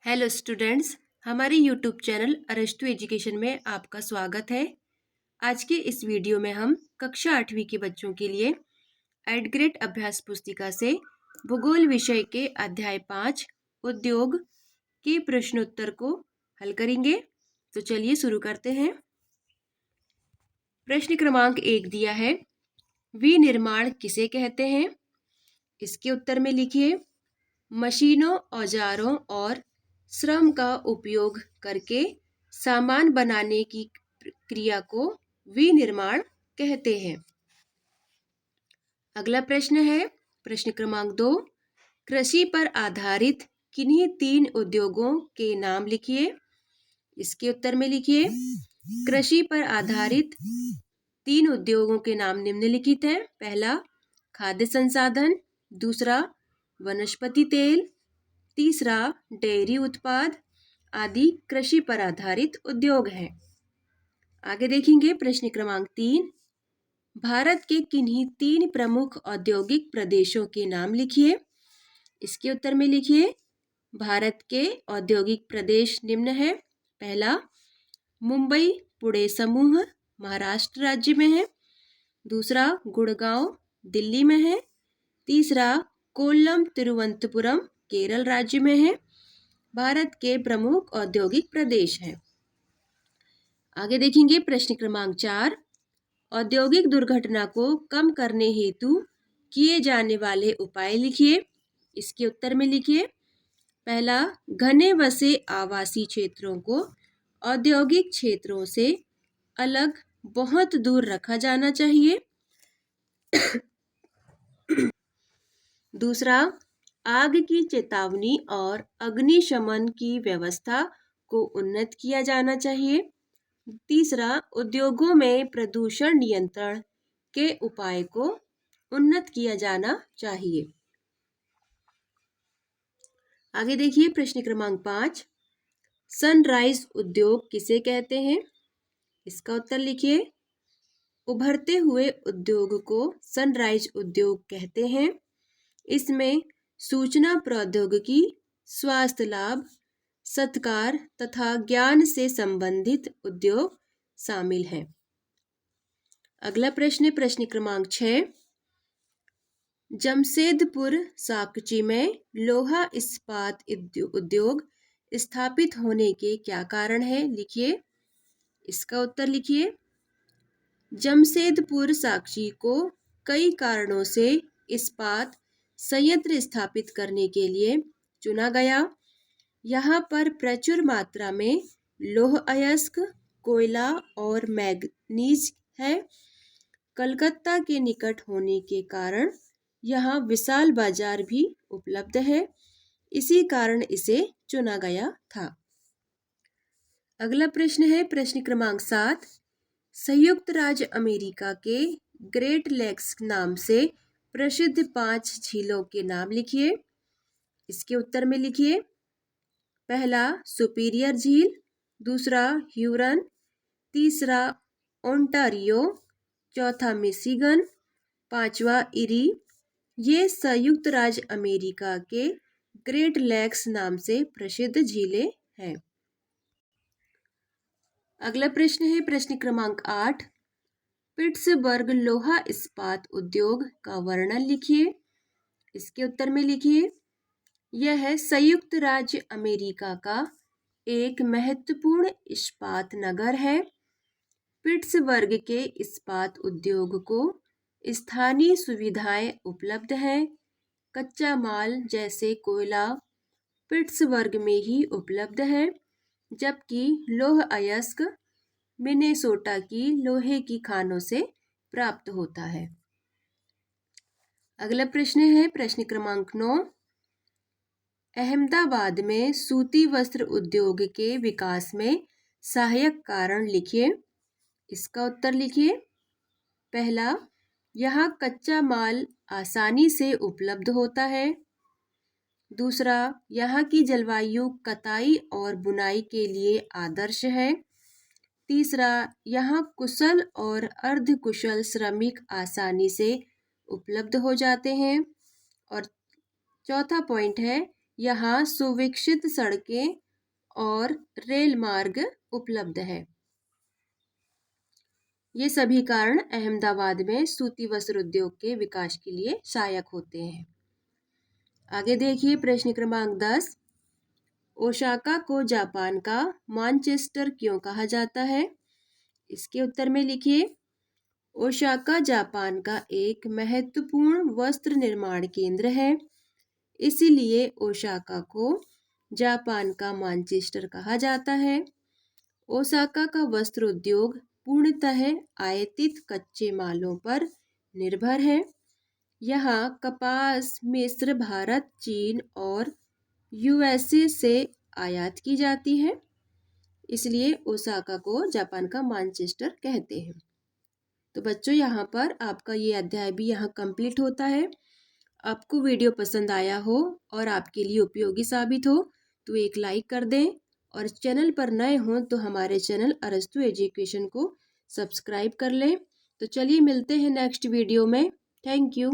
Hello students, हमारे YouTube channel अरस्तु education में आपका स्वागत है। आज के इस वीडियो में हम कक्षा 8वीं के बच्चों के लिए एडग्रेड अभ्यास पुस्तिका से भूगोल विषय के अध्याय 5 उद्योग के प्रश्नोत्तर को हल करेंगे। तो चलिए शुरू करते हैं। प्रश्न क्रमांक 1 दिया है, विनिर्माण किसे कहते हैं? इसके उत्तर में लिखिए, मशीनों, औजारों और श्रम का उपयोग करके सामान बनाने की क्रिया को विनिर्माण कहते हैं। अगला प्रश्न है प्रश्न क्रमांक 2, कृषि पर आधारित किन्हीं 3 उद्योगों के नाम लिखिए। इसके उत्तर में लिखिए, कृषि पर आधारित 3 उद्योगों के नाम निम्नलिखित हैं। पहला खाद्य संसाधन, दूसरा वनस्पति तेल, तीसरा डेयरी उत्पाद आदि कृषि पर आधारित उद्योग हैं। आगे देखेंगे प्रश्न क्रमांक 3, भारत के किन्हीं 3 प्रमुख औद्योगिक प्रदेशों के नाम लिखिए। इसके उत्तर में लिखिए, भारत के औद्योगिक प्रदेश निम्न है। पहला मुंबई पुणे समूह महाराष्ट्र राज्य में है, दूसरा गुड़गांव दिल्ली में है, तीसरा कोल्लम तिरुवनंतपुरम केरल राज्य में है। भारत के प्रमुख औद्योगिक प्रदेश हैं। आगे देखेंगे प्रश्न क्रमांक 4, औद्योगिक दुर्घटना को कम करने हेतु किए जाने वाले उपाय लिखिए। इसके उत्तर में लिखिए, पहला घने बसे आवासीय क्षेत्रों को औद्योगिक क्षेत्रों से अलग बहुत दूर रखा जाना चाहिए। दूसरा, आग की चेतावनी और अग्निशमन की व्यवस्था को उन्नत किया जाना चाहिए। तीसरा, उद्योगों में प्रदूषण नियंत्रण के उपाय को उन्नत किया जाना चाहिए। आगे देखिए प्रश्न क्रमांक 5, सनराइज उद्योग किसे कहते हैं? इसका उत्तर लिखिए, उभरते हुए उद्योग को सनराइज उद्योग कहते हैं। इसमें सूचना प्रौद्योगिकी, स्वास्थ्य लाभ, सत्कार तथा ज्ञान से संबंधित उद्योग शामिल हैं। अगला प्रश्न प्रश्न क्रमांक 6, जमशेदपुर साकची में लोहा इस्पात उद्योग स्थापित होने के क्या कारण है? लिखिए। इसका उत्तर लिखिए, जमशेदपुर साकची को कई कारणों से इस्पात संयंत्र स्थापित करने के लिए चुना गया। यहाँ पर प्रचुर मात्रा में लौह अयस्क, कोयला और मैग्नीज है। कलकत्ता के निकट होने के कारण यहाँ विशाल बाजार भी उपलब्ध है। इसी कारण इसे चुना गया था। अगला प्रश्न है प्रश्न क्रमांक 7, संयुक्त राज्य अमेरिका के ग्रेट लेक्स नाम से प्रसिद्ध 5 झीलों के नाम लिखिए। इसके उत्तर में लिखिए, पहला सुपीरियर झील, दूसरा ह्यूरन, तीसरा ओंटारियो, चौथा मिशिगन, पांचवा इरी। ये संयुक्त राज्य अमेरिका के ग्रेट लेक्स नाम से प्रसिद्ध झीलें हैं। अगला प्रश्न है प्रश्न क्रमांक 8, पिट्सबर्ग लोहा इस्पात उद्योग का वर्णन लिखिए। इसके उत्तर में लिखिए, यह संयुक्त राज्य अमेरिका का एक महत्वपूर्ण इस्पात नगर है। पिट्सबर्ग के इस्पात उद्योग को स्थानीय सुविधाएं उपलब्ध हैं। कच्चा माल जैसे कोयला पिट्सबर्ग में ही उपलब्ध है, जबकि लौह अयस्क मिनेसोटा की लोहे की खानों से प्राप्त होता है। अगला प्रश्न है प्रश्न क्रमांक 9, अहमदाबाद में सूती वस्त्र उद्योग के विकास में सहायक कारण लिखिए। इसका उत्तर लिखिए, पहला, यहाँ कच्चा माल आसानी से उपलब्ध होता है। दूसरा, यहाँ की जलवायु कताई और बुनाई के लिए आदर्श है। तीसरा, यहाँ कुशल और अर्धकुशल श्रमिक आसानी से उपलब्ध हो जाते हैं। और चौथा पॉइंट है, यहाँ सुविकसित सड़कें और रेल मार्ग उपलब्ध है। ये सभी कारण अहमदाबाद में सूती वस्त्र उद्योग के विकास के लिए सहायक होते हैं। आगे देखिए प्रश्न क्रमांक 10। ओसाका को जापान का मानचेस्टर क्यों कहा जाता है? इसके उत्तर में लिखिए। ओसाका जापान का एक महत्वपूर्ण वस्त्र निर्माण केंद्र है, इसीलिए ओसाका को जापान का मानचेस्टर कहा जाता है। ओसाका का वस्त्र उद्योग पूर्णतः आयातित कच्चे मालों पर निर्भर है। यहाँ कपास मिस्र, भारत, चीन और यूएसए से आयात की जाती है, इसलिए ओसाका को जापान का मानचेस्टर कहते हैं। तो बच्चों यहाँ पर आपका ये अध्याय भी यहाँ कंप्लीट होता है। आपको वीडियो पसंद आया हो और आपके लिए उपयोगी साबित हो तो एक लाइक कर दें, और चैनल पर नए हों तो हमारे चैनल अरस्तु एजुकेशन को सब्सक्राइब कर लें। तो चलिए मिलते हैं नेक्स्ट वीडियो में। Thank you.